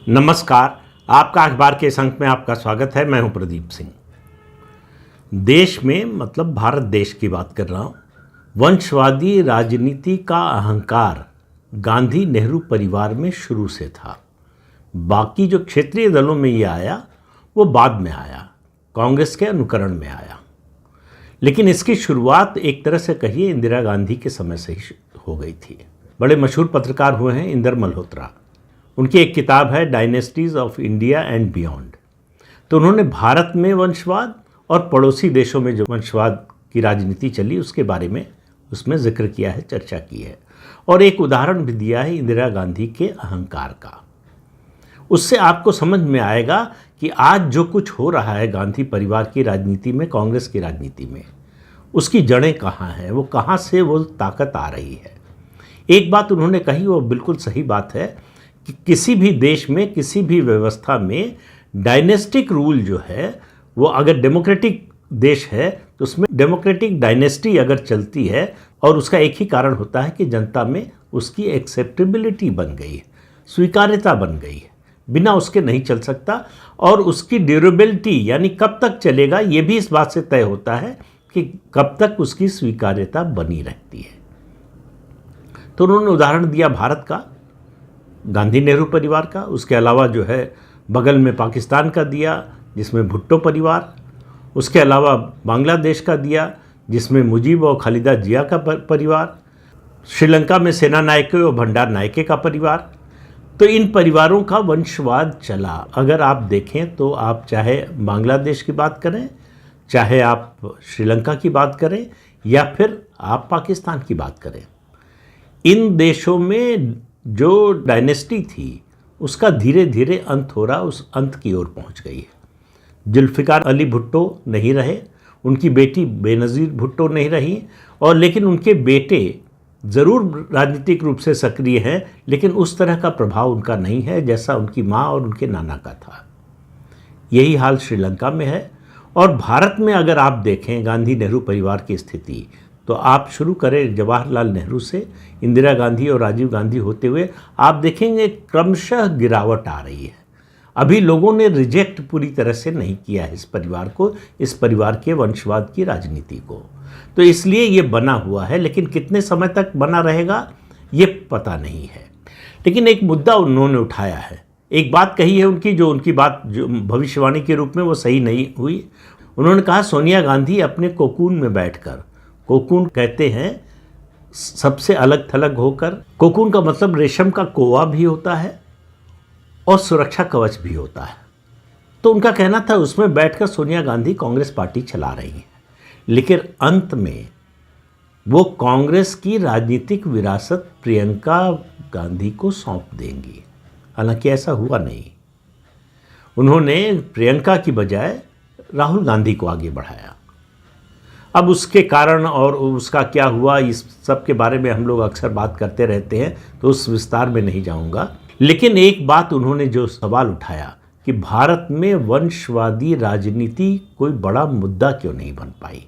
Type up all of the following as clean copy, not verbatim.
नमस्कार। आपका अखबार के इस अंक में आपका स्वागत है। मैं हूं प्रदीप सिंह। देश में मतलब भारत देश की बात कर रहा हूं, वंशवादी राजनीति का अहंकार गांधी नेहरू परिवार में शुरू से था। बाकी जो क्षेत्रीय दलों में ये आया वो बाद में आया, कांग्रेस के अनुकरण में आया। लेकिन इसकी शुरुआत एक तरह से कहिए इंदिरा गांधी के समय से ही हो गई थी। बड़े मशहूर पत्रकार हुए हैं इंदर मल्होत्रा। उनकी एक किताब है dynasties of India and beyond. तो उन्होंने भारत में वंशवाद और पड़ोसी देशों में जो वंशवाद की राजनीति चली उसके बारे में उसमें जिक्र किया है, चर्चा की है, और एक उदाहरण भी दिया है इंदिरा गांधी के अहंकार का। उससे आपको समझ में आएगा कि आज जो कुछ हो रहा है गांधी परिवार की राजनीति में, कांग्रेस की राजनीति में, उसकी जड़ें कहाँ हैं, वो कहाँ से वो ताकत आ रही है। एक बात उन्होंने कही, वो बिल्कुल सही बात है कि किसी भी देश में, किसी भी व्यवस्था में डायनेस्टिक रूल जो है वो अगर डेमोक्रेटिक देश है तो उसमें डेमोक्रेटिक डायनेस्टी अगर चलती है और उसका एक ही कारण होता है कि जनता में उसकी एक्सेप्टेबिलिटी बन गई है, स्वीकार्यता बन गई है, बिना उसके नहीं चल सकता। और उसकी ड्यूरेबिलिटी यानी कब तक चलेगा ये भी इस बात से तय होता है कि कब तक उसकी स्वीकार्यता बनी रहती है। तो उन्होंने उदाहरण दिया भारत का, गांधी नेहरू परिवार का। उसके अलावा जो है बगल में पाकिस्तान का दिया जिसमें भुट्टो परिवार, उसके अलावा बांग्लादेश का दिया जिसमें मुजीब और खालिदा जिया का परिवार, श्रीलंका में सेना नायके और भंडार नायके का परिवार। तो इन परिवारों का वंशवाद चला। अगर आप देखें तो आप चाहे बांग्लादेश की बात करें, चाहे आप श्रीलंका की बात करें, या फिर आप पाकिस्तान की बात करें, इन देशों में जो डायनेस्टी थी उसका धीरे धीरे अंत हो रहा, उस अंत की ओर पहुंच गई है। जुल्फ़िकार अली भुट्टो नहीं रहे, उनकी बेटी बेनज़ीर भुट्टो नहीं रही, और लेकिन उनके बेटे ज़रूर राजनीतिक रूप से सक्रिय हैं, लेकिन उस तरह का प्रभाव उनका नहीं है जैसा उनकी माँ और उनके नाना का था। यही हाल श्रीलंका में है। और भारत में अगर आप देखें गांधी नेहरू परिवार की स्थिति, तो आप शुरू करें जवाहरलाल नेहरू से, इंदिरा गांधी और राजीव गांधी होते हुए आप देखेंगे क्रमशः गिरावट आ रही है। अभी लोगों ने रिजेक्ट पूरी तरह से नहीं किया है इस परिवार को, इस परिवार के वंशवाद की राजनीति को। तो इसलिए ये बना हुआ है, लेकिन कितने समय तक बना रहेगा ये पता नहीं है। लेकिन एक मुद्दा उन्होंने उठाया है, एक बात कही है उनकी, जो उनकी बात जो भविष्यवाणी के रूप में वो सही नहीं हुई। उन्होंने कहा सोनिया गांधी अपने कोकून में बैठकर, कोकून कहते हैं सबसे अलग थलग होकर, कोकून का मतलब रेशम का कोवा भी होता है और सुरक्षा कवच भी होता है। तो उनका कहना था उसमें बैठकर सोनिया गांधी कांग्रेस पार्टी चला रही हैं, लेकिन अंत में वो कांग्रेस की राजनीतिक विरासत प्रियंका गांधी को सौंप देंगी। हालांकि ऐसा हुआ नहीं। उन्होंने प्रियंका की बजाय राहुल गांधी को आगे बढ़ाया। अब उसके कारण और उसका क्या हुआ इस सब के बारे में हम लोग अक्सर बात करते रहते हैं, तो उस विस्तार में नहीं जाऊंगा। लेकिन एक बात उन्होंने जो सवाल उठाया कि भारत में वंशवादी राजनीति कोई बड़ा मुद्दा क्यों नहीं बन पाई,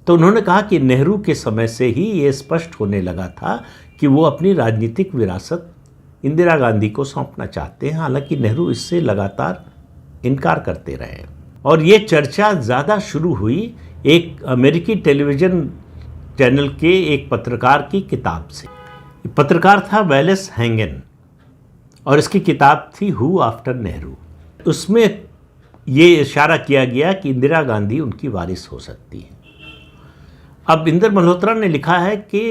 तो उन्होंने कहा कि नेहरू के समय से ही ये स्पष्ट होने लगा था कि वो अपनी राजनीतिक विरासत इंदिरा गांधी को सौंपना चाहते हैं। हालांकि नेहरू इससे लगातार इनकार करते रहे। और ये चर्चा ज़्यादा शुरू हुई एक अमेरिकी टेलीविज़न चैनल के एक पत्रकार की किताब से। पत्रकार था वेलेस हैंगन, और इसकी किताब थी हु आफ्टर नेहरू। उसमें ये इशारा किया गया कि इंदिरा गांधी उनकी वारिस हो सकती है। अब इंदर मल्होत्रा ने लिखा है कि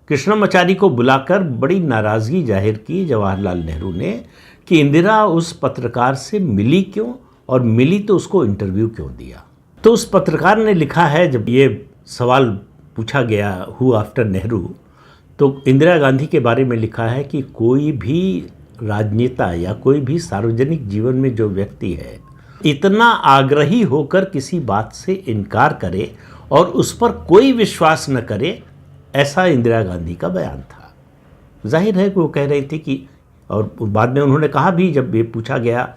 कृष्णमाचारी को बुलाकर बड़ी नाराज़गी जाहिर की जवाहरलाल नेहरू ने कि इंदिरा उस पत्रकार से मिली क्यों, और मिली तो उसको इंटरव्यू क्यों दिया। तो उस पत्रकार ने लिखा है, जब ये सवाल पूछा गया हु आफ्टर नेहरू, तो इंदिरा गांधी के बारे में लिखा है कि कोई भी राजनेता या कोई भी सार्वजनिक जीवन में जो व्यक्ति है, इतना आग्रही होकर किसी बात से इनकार करे और उस पर कोई विश्वास न करे, ऐसा इंदिरा गांधी का बयान था। जाहिर है कि वो कह रही थी कि, और बाद में उन्होंने कहा भी जब ये पूछा गया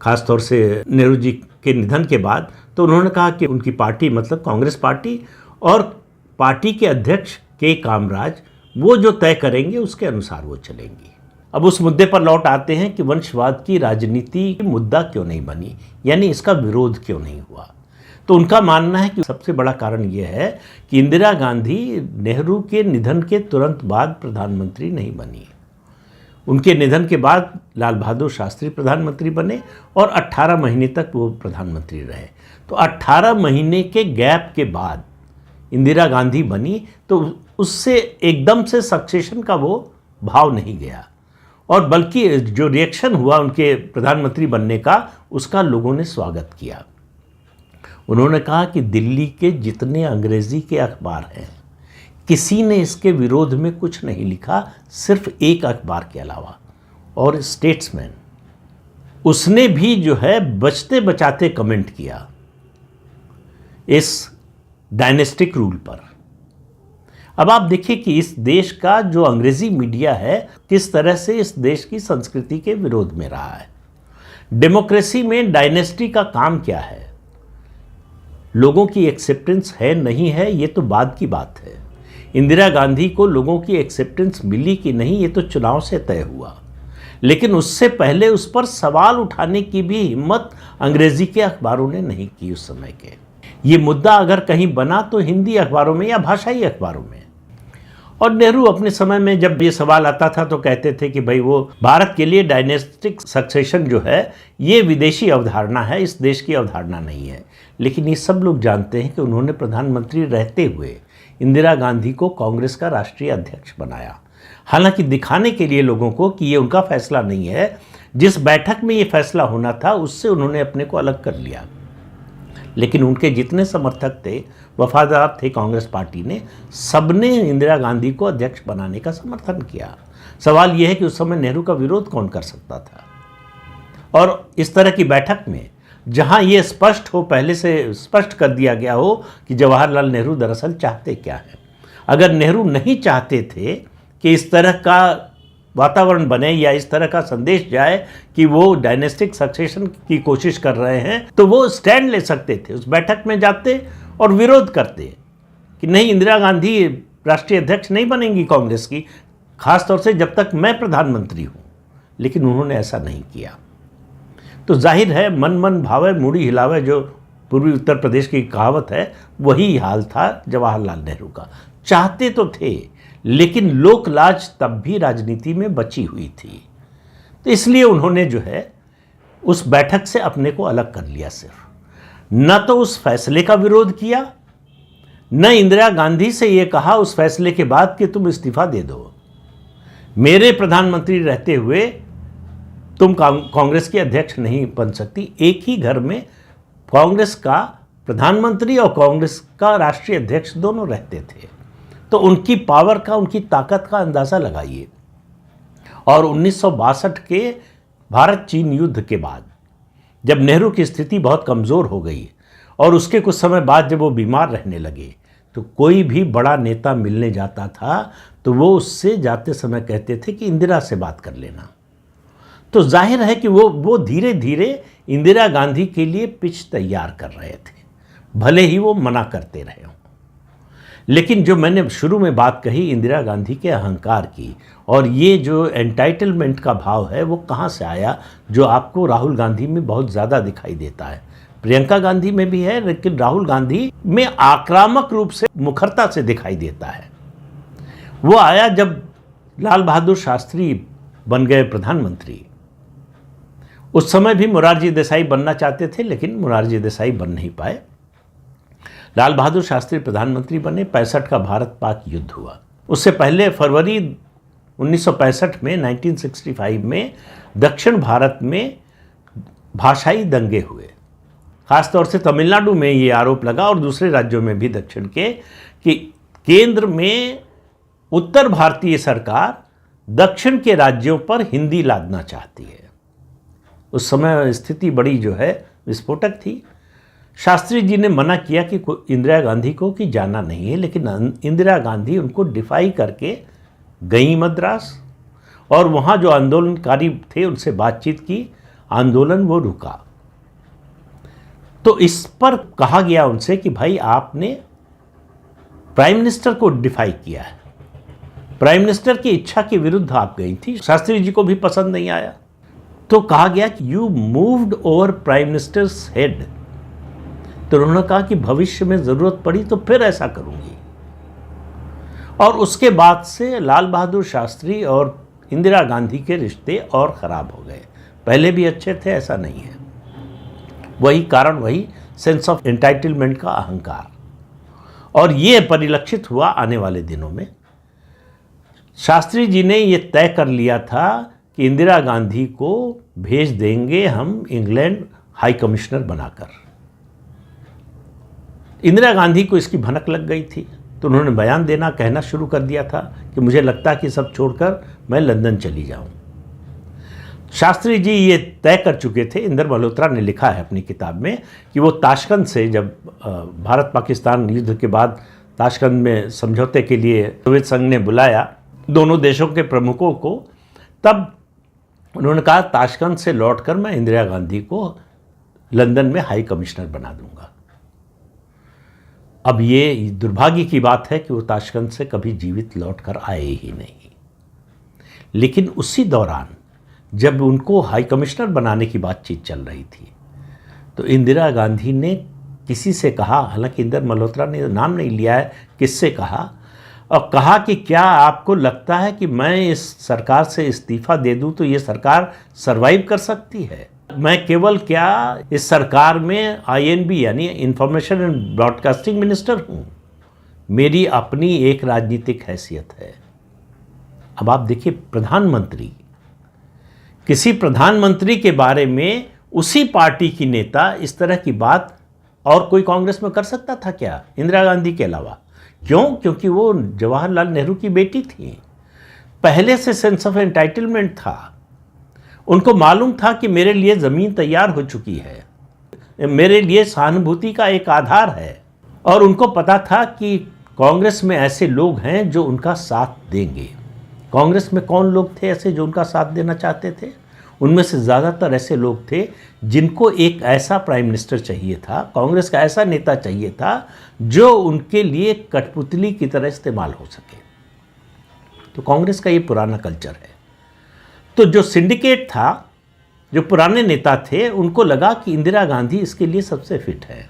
ख़ास तौर से नेहरू जी के निधन के बाद, तो उन्होंने कहा कि उनकी पार्टी मतलब कांग्रेस पार्टी और पार्टी के अध्यक्ष के कामराज वो जो तय करेंगे उसके अनुसार वो चलेंगी। अब उस मुद्दे पर लौट आते हैं कि वंशवाद की राजनीति मुद्दा क्यों नहीं बनी, यानी इसका विरोध क्यों नहीं हुआ। तो उनका मानना है कि सबसे बड़ा कारण यह है कि इंदिरा गांधी नेहरू के निधन के तुरंत बाद प्रधानमंत्री नहीं बनी। उनके निधन के बाद लाल बहादुर शास्त्री प्रधानमंत्री बने और 18 महीने तक वो प्रधानमंत्री रहे। तो 18 महीने के गैप के बाद इंदिरा गांधी बनी, तो उससे एकदम से सक्सेशन का वो भाव नहीं गया, और बल्कि जो रिएक्शन हुआ उनके प्रधानमंत्री बनने का, उसका लोगों ने स्वागत किया। उन्होंने कहा कि दिल्ली के जितने अंग्रेज़ी के अखबार हैं, किसी ने इसके विरोध में कुछ नहीं लिखा, सिर्फ एक अखबार के अलावा, और स्टेट्समैन, उसने भी जो है बचते बचाते कमेंट किया इस डायनेस्टिक रूल पर। अब आप देखिए कि इस देश का जो अंग्रेजी मीडिया है किस तरह से इस देश की संस्कृति के विरोध में रहा है। डेमोक्रेसी में डायनेस्टी का काम क्या है, लोगों की एक्सेप्टेंस है नहीं है ये तो बाद की बात है। इंदिरा गांधी को लोगों की एक्सेप्टेंस मिली कि नहीं ये तो चुनाव से तय हुआ, लेकिन उससे पहले उस पर सवाल उठाने की भी हिम्मत अंग्रेजी के अखबारों ने नहीं की उस समय के। ये मुद्दा अगर कहीं बना तो हिंदी अखबारों में या भाषाई अखबारों में। और नेहरू अपने समय में जब ये सवाल आता था तो कहते थे कि भाई वो भारत के लिए डायनेस्टिक सक्सेशन जो है ये विदेशी अवधारणा है, इस देश की अवधारणा नहीं है। लेकिन ये सब लोग जानते हैं कि उन्होंने प्रधानमंत्री रहते हुए इंदिरा गांधी को कांग्रेस का राष्ट्रीय अध्यक्ष बनाया, हालांकि दिखाने के लिए लोगों को कि ये उनका फैसला नहीं है। जिस बैठक में ये फैसला होना था उससे उन्होंने अपने को अलग कर लिया, लेकिन उनके जितने समर्थक थे, वफादार थे कांग्रेस पार्टी ने, सबने इंदिरा गांधी को अध्यक्ष बनाने का समर्थन किया। सवाल यह है कि उस समय नेहरू का विरोध कौन कर सकता था। और इस तरह की बैठक में जहां ये स्पष्ट हो, पहले से स्पष्ट कर दिया गया हो कि जवाहरलाल नेहरू दरअसल चाहते क्या है। अगर नेहरू नहीं चाहते थे कि इस तरह का वातावरण बने या इस तरह का संदेश जाए कि वो डायनेस्टिक सक्सेशन की कोशिश कर रहे हैं, तो वो स्टैंड ले सकते थे, उस बैठक में जाते और विरोध करते कि नहीं, इंदिरा गांधी राष्ट्रीय अध्यक्ष नहीं बनेंगी कांग्रेस की, खासतौर से जब तक मैं प्रधानमंत्री हूँ। लेकिन उन्होंने ऐसा नहीं किया। तो जाहिर है मन मन भावे मूड़ी हिलावे, जो पूर्वी उत्तर प्रदेश की कहावत है, वही हाल था जवाहरलाल नेहरू का। चाहते तो थे, लेकिन लोक लाज तब भी राजनीति में बची हुई थी, तो इसलिए उन्होंने जो है उस बैठक से अपने को अलग कर लिया। सिर्फ न तो उस फैसले का विरोध किया, न इंदिरा गांधी से ये कहा उस फैसले के बाद कि तुम इस्तीफा दे दो, मेरे प्रधानमंत्री रहते हुए तुम कांग्रेस की अध्यक्ष नहीं बन सकती। एक ही घर में कांग्रेस का प्रधानमंत्री और कांग्रेस का राष्ट्रीय अध्यक्ष दोनों रहते थे, तो उनकी पावर का, उनकी ताकत का अंदाज़ा लगाइए। और 1962 के भारत चीन युद्ध के बाद जब नेहरू की स्थिति बहुत कमज़ोर हो गई और उसके कुछ समय बाद जब वो बीमार रहने लगे, तो कोई भी बड़ा नेता मिलने जाता था तो वो उससे जाते समय कहते थे कि इंदिरा से बात कर लेना। तो जाहिर है कि वो धीरे धीरे इंदिरा गांधी के लिए पिच तैयार कर रहे थे, भले ही वो मना करते रहे हों। लेकिन जो मैंने शुरू में बात कही इंदिरा गांधी के अहंकार की, और ये जो एंटाइटलमेंट का भाव है वो कहाँ से आया, जो आपको राहुल गांधी में बहुत ज़्यादा दिखाई देता है, प्रियंका गांधी में भी है, लेकिन राहुल गांधी में आक्रामक रूप से, मुखरता से दिखाई देता है। वो आया जब लाल बहादुर शास्त्री बन गए प्रधानमंत्री। उस समय भी मोरारजी देसाई बनना चाहते थे, लेकिन मोरारजी देसाई बन नहीं पाए। लाल बहादुर शास्त्री प्रधानमंत्री बने, 65 का भारत पाक युद्ध हुआ। उससे पहले फरवरी 1965 में 1965 में दक्षिण भारत में भाषाई दंगे हुए। खासतौर से तमिलनाडु में ये आरोप लगा और दूसरे राज्यों में भी दक्षिण के, कि केंद्र में उत्तर भारतीय सरकार दक्षिण के राज्यों पर हिंदी लादना चाहती है। उस समय स्थिति बड़ी जो है विस्फोटक थी। शास्त्री जी ने मना किया कि इंदिरा गांधी को कि जाना नहीं है, लेकिन इंदिरा गांधी उनको डिफाई करके गई मद्रास, और वहाँ जो आंदोलनकारी थे उनसे बातचीत की, आंदोलन वो रुका। तो इस पर कहा गया उनसे कि भाई आपने प्राइम मिनिस्टर को डिफाई किया है, प्राइम मिनिस्टर की इच्छा के विरुद्ध आप गई थी, शास्त्री जी को भी पसंद नहीं आया, तो कहा गया कि you moved over prime ministers head. तो उन्होंने कहा कि भविष्य में जरूरत पड़ी तो फिर ऐसा करूंगी। और उसके बाद से लाल बहादुर शास्त्री और इंदिरा गांधी के रिश्ते और खराब हो गए। पहले भी अच्छे थे, ऐसा नहीं है। वही कारण, वही सेंस ऑफ एंटाइटलमेंट का अहंकार, और ये परिलक्षित हुआ आने वाले दिनों में। शास्त्री जी ने ये तय कर लिया था कि इंदिरा गांधी को भेज देंगे हम इंग्लैंड हाई कमिश्नर बनाकर। इंदिरा गांधी को इसकी भनक लग गई थी, तो उन्होंने बयान देना, कहना शुरू कर दिया था कि मुझे लगता है कि सब छोड़कर मैं लंदन चली जाऊं। शास्त्री जी ये तय कर चुके थे। इंदर मल्होत्रा ने लिखा है अपनी किताब में कि वो ताशकंद से, जब भारत पाकिस्तान युद्ध के बाद ताशकंद में समझौते के लिए सोवियत संघ ने बुलाया दोनों देशों के प्रमुखों को, तब उन्होंने कहा ताशकंद से लौटकर मैं इंदिरा गांधी को लंदन में हाई कमिश्नर बना दूंगा। अब ये दुर्भाग्य की बात है कि वो ताशकंद से कभी जीवित लौटकर आए ही नहीं। लेकिन उसी दौरान जब उनको हाई कमिश्नर बनाने की बातचीत चल रही थी, तो इंदिरा गांधी ने किसी से कहा, हालांकि इंदर मल्होत्रा ने नाम नहीं लिया है किससे कहा, और कहा कि क्या आपको लगता है कि मैं इस सरकार से इस्तीफा दे दूं तो ये सरकार सरवाइव कर सकती है? मैं केवल क्या इस सरकार में आईएनबी यानी इंफॉर्मेशन एंड ब्रॉडकास्टिंग मिनिस्टर हूं, मेरी अपनी एक राजनीतिक हैसियत है। अब आप देखिए, प्रधानमंत्री, किसी प्रधानमंत्री के बारे में उसी पार्टी की नेता इस तरह की बात और कोई कांग्रेस में कर सकता था क्या, इंदिरा गांधी के अलावा? क्यों? क्योंकि वो जवाहरलाल नेहरू की बेटी थी। पहले से सेंस ऑफ एंटाइटलमेंट था। उनको मालूम था कि मेरे लिए ज़मीन तैयार हो चुकी है, मेरे लिए सहानुभूति का एक आधार है, और उनको पता था कि कांग्रेस में ऐसे लोग हैं जो उनका साथ देंगे। कांग्रेस में कौन लोग थे ऐसे जो उनका साथ देना चाहते थे? उनमें से ज़्यादातर ऐसे लोग थे जिनको एक ऐसा प्राइम मिनिस्टर चाहिए था, कांग्रेस का ऐसा नेता चाहिए था जो उनके लिए कठपुतली की तरह इस्तेमाल हो सके। तो कांग्रेस का ये पुराना कल्चर है। तो जो सिंडिकेट था, जो पुराने नेता थे, उनको लगा कि इंदिरा गांधी इसके लिए सबसे फिट है।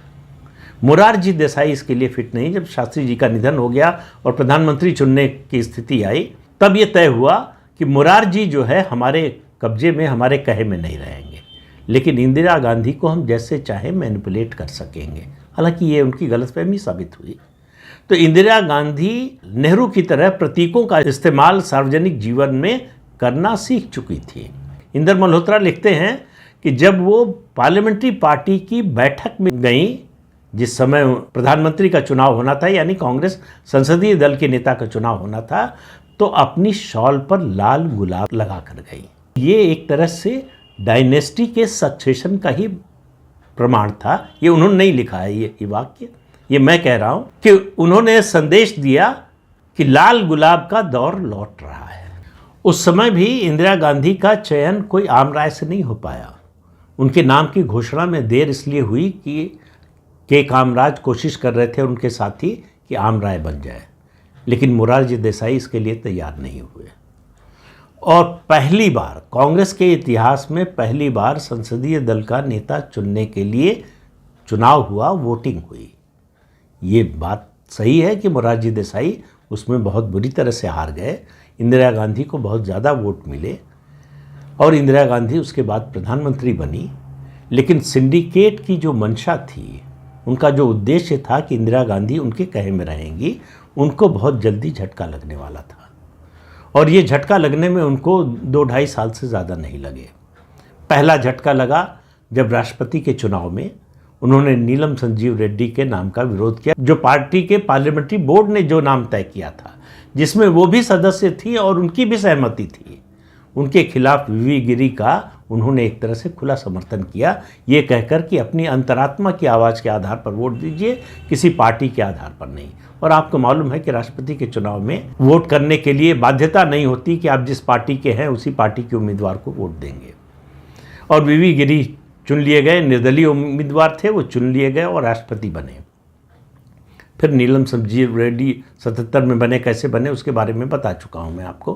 मोरारजी देसाई इसके लिए फिट नहीं। जब शास्त्री जी का निधन हो गया और प्रधानमंत्री चुनने की स्थिति आई, तब ये तय हुआ कि मोरारजी जो है हमारे कब्जे में, हमारे कहे में नहीं रहेंगे, लेकिन इंदिरा गांधी को हम जैसे चाहे मैनिपुलेट कर सकेंगे। हालांकि ये उनकी गलतफहमी साबित हुई। तो इंदिरा गांधी नेहरू की तरह प्रतीकों का इस्तेमाल सार्वजनिक जीवन में करना सीख चुकी थी। इंदर मल्होत्रा लिखते हैं कि जब वो पार्लियामेंट्री पार्टी की बैठक में गई, जिस समय प्रधानमंत्री का चुनाव होना था, यानी कांग्रेस संसदीय दल के नेता का चुनाव होना था, तो अपनी शॉल पर लाल गुलाब लगा कर गई। ये एक तरह से डायनेस्टी के सक्सेशन का ही प्रमाण था। ये उन्होंने नहीं लिखा है ये वाक्य, ये मैं कह रहा हूँ कि उन्होंने संदेश दिया कि लाल गुलाब का दौर लौट रहा है। उस समय भी इंदिरा गांधी का चयन कोई आम राय से नहीं हो पाया। उनके नाम की घोषणा में देर इसलिए हुई कि के कामराज कोशिश कर रहे थे उनके साथी कि आम राय बन जाए, लेकिन मोरारजी देसाई इसके लिए तैयार नहीं हुए। और पहली बार कांग्रेस के इतिहास में पहली बार संसदीय दल का नेता चुनने के लिए चुनाव हुआ, वोटिंग हुई। ये बात सही है कि मोरारजी देसाई उसमें बहुत बुरी तरह से हार गए। इंदिरा गांधी को बहुत ज़्यादा वोट मिले और इंदिरा गांधी उसके बाद प्रधानमंत्री बनी। लेकिन सिंडिकेट की जो मंशा थी, उनका जो उद्देश्य था कि इंदिरा गांधी उनके कहे में रहेंगी, उनको बहुत जल्दी झटका लगने वाला था। और ये झटका लगने में उनको 2-2.5 साल से ज़्यादा नहीं लगे। पहला झटका लगा जब राष्ट्रपति के चुनाव में उन्होंने नीलम संजीव रेड्डी के नाम का विरोध किया, जो पार्टी के पार्लियामेंट्री बोर्ड ने जो नाम तय किया था, जिसमें वो भी सदस्य थी और उनकी भी सहमति थी। उनके खिलाफ वीवी गिरी का उन्होंने एक तरह से खुला समर्थन किया, ये कहकर कि अपनी अंतरात्मा की आवाज़ के आधार पर वोट दीजिए, किसी पार्टी के आधार पर नहीं। और आपको मालूम है कि राष्ट्रपति के चुनाव में वोट करने के लिए बाध्यता नहीं होती कि आप जिस पार्टी के हैं उसी पार्टी के उम्मीदवार को वोट देंगे। और वीवी गिरी चुन लिए गए, निर्दलीय उम्मीदवार थे, वो चुन लिए गए और राष्ट्रपति बने। फिर नीलम संजीव रेड्डी 77 में बने, कैसे बने उसके बारे में बता चुका हूँ मैं आपको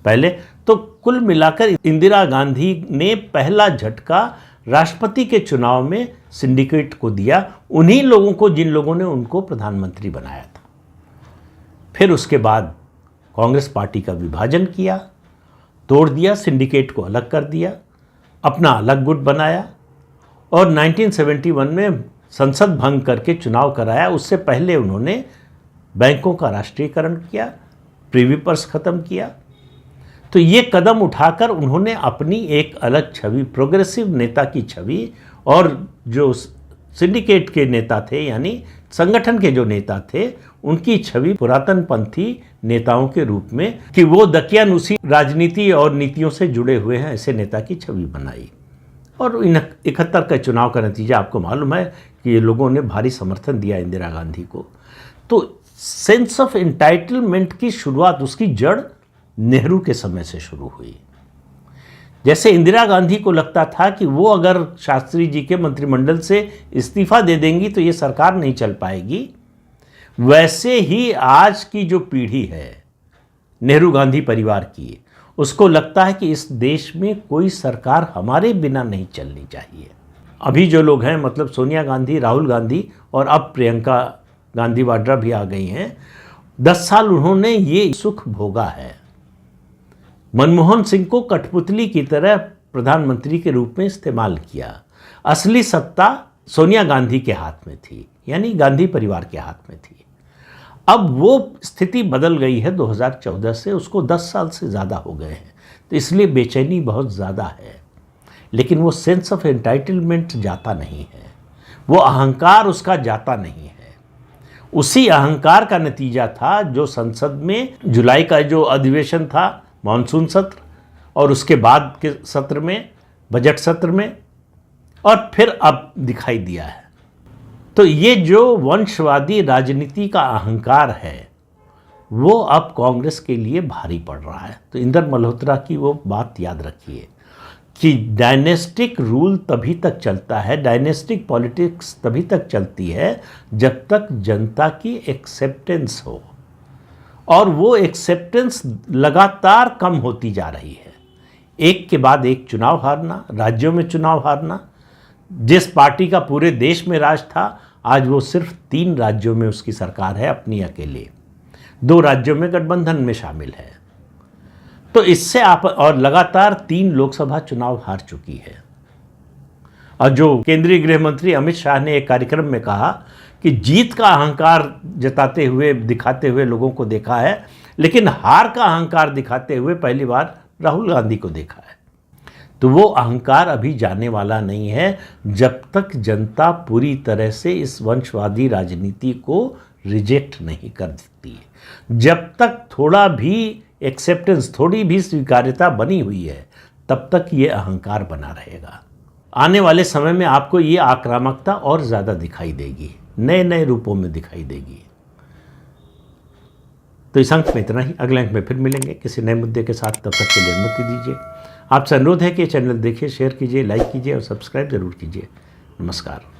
पहले। तो कुल मिलाकर इंदिरा गांधी ने पहला झटका राष्ट्रपति के चुनाव में सिंडिकेट को दिया, उन्हीं लोगों को जिन लोगों ने उनको प्रधानमंत्री बनाया था। फिर उसके बाद कांग्रेस पार्टी का विभाजन किया, तोड़ दिया, सिंडिकेट को अलग कर दिया, अपना अलग गुट बनाया और 1971 में संसद भंग करके चुनाव कराया। उससे पहले उन्होंने बैंकों का राष्ट्रीयकरण किया, प्रीवी पर्स खत्म किया। तो ये कदम उठाकर उन्होंने अपनी एक अलग छवि, प्रोग्रेसिव नेता की छवि, और जो सिंडिकेट के नेता थे यानी संगठन के जो नेता थे उनकी छवि पुरातनपंथी नेताओं के रूप में, कि वो दकियानूसी राजनीति और नीतियों से जुड़े हुए हैं, ऐसे नेता की छवि बनाई। और 71 का चुनाव का नतीजा आपको मालूम है कि ये लोगों ने भारी समर्थन दिया इंदिरा गांधी को। तो सेंस ऑफ एंटाइटलमेंट की शुरुआत, उसकी जड़ नेहरू के समय से शुरू हुई। जैसे इंदिरा गांधी को लगता था कि वो अगर शास्त्री जी के मंत्रिमंडल से इस्तीफा दे देंगी तो ये सरकार नहीं चल पाएगी, वैसे ही आज की जो पीढ़ी है नेहरू गांधी परिवार की, उसको लगता है कि इस देश में कोई सरकार हमारे बिना नहीं चलनी चाहिए। अभी जो लोग हैं, मतलब सोनिया गांधी, राहुल गांधी और अब प्रियंका गांधी वाड्रा भी आ गई हैं, 10 साल उन्होंने ये सुख भोगा है। मनमोहन सिंह को कठपुतली की तरह प्रधानमंत्री के रूप में इस्तेमाल किया। असली सत्ता सोनिया गांधी के हाथ में थी, यानी गांधी परिवार के हाथ में थी। अब वो स्थिति बदल गई है 2014 से, उसको 10 साल से ज़्यादा हो गए हैं, तो इसलिए बेचैनी बहुत ज़्यादा है। लेकिन वो सेंस ऑफ एंटाइटलमेंट जाता नहीं है, वो अहंकार उसका जाता नहीं है। उसी अहंकार का नतीजा था जो संसद में जुलाई का जो अधिवेशन था, मानसून सत्र, और उसके बाद के सत्र में, बजट सत्र में, और फिर अब दिखाई दिया है। तो ये जो वंशवादी राजनीति का अहंकार है वो अब कांग्रेस के लिए भारी पड़ रहा है। तो इंदर मल्होत्रा की वो बात याद रखिए कि डायनेस्टिक रूल तभी तक चलता है, डायनेस्टिक पॉलिटिक्स तभी तक चलती है जब तक जनता की एक्सेप्टेंस हो, और वो एक्सेप्टेंस लगातार कम होती जा रही है। एक के बाद एक चुनाव हारना, राज्यों में चुनाव हारना। जिस पार्टी का पूरे देश में राज था, आज वो सिर्फ 3 राज्यों में उसकी सरकार है अपनी अकेले, 2 राज्यों में गठबंधन में शामिल है। तो इससे आप, और लगातार 3 लोकसभा चुनाव हार चुकी है। और जो केंद्रीय गृह मंत्री अमित शाह ने एक कार्यक्रम में कहा कि जीत का अहंकार जताते हुए, दिखाते हुए लोगों को देखा है, लेकिन हार का अहंकार दिखाते हुए पहली बार राहुल गांधी को देखा है। तो वो अहंकार अभी जाने वाला नहीं है जब तक जनता पूरी तरह से इस वंशवादी राजनीति को रिजेक्ट नहीं कर देती है। जब तक थोड़ा भी एक्सेप्टेंस, थोड़ी भी स्वीकार्यता बनी हुई है, तब तक ये अहंकार बना रहेगा। आने वाले समय में आपको ये आक्रामकता और ज़्यादा दिखाई देगी, नए नए रूपों में दिखाई देगी। तो इस अंक में इतना ही। अगले अंक में फिर मिलेंगे किसी नए मुद्दे के साथ। तब तक के लिए अनुमति दीजिए। आपसे अनुरोध है कि चैनल देखिए, शेयर कीजिए, लाइक कीजिए और सब्सक्राइब जरूर कीजिए। नमस्कार।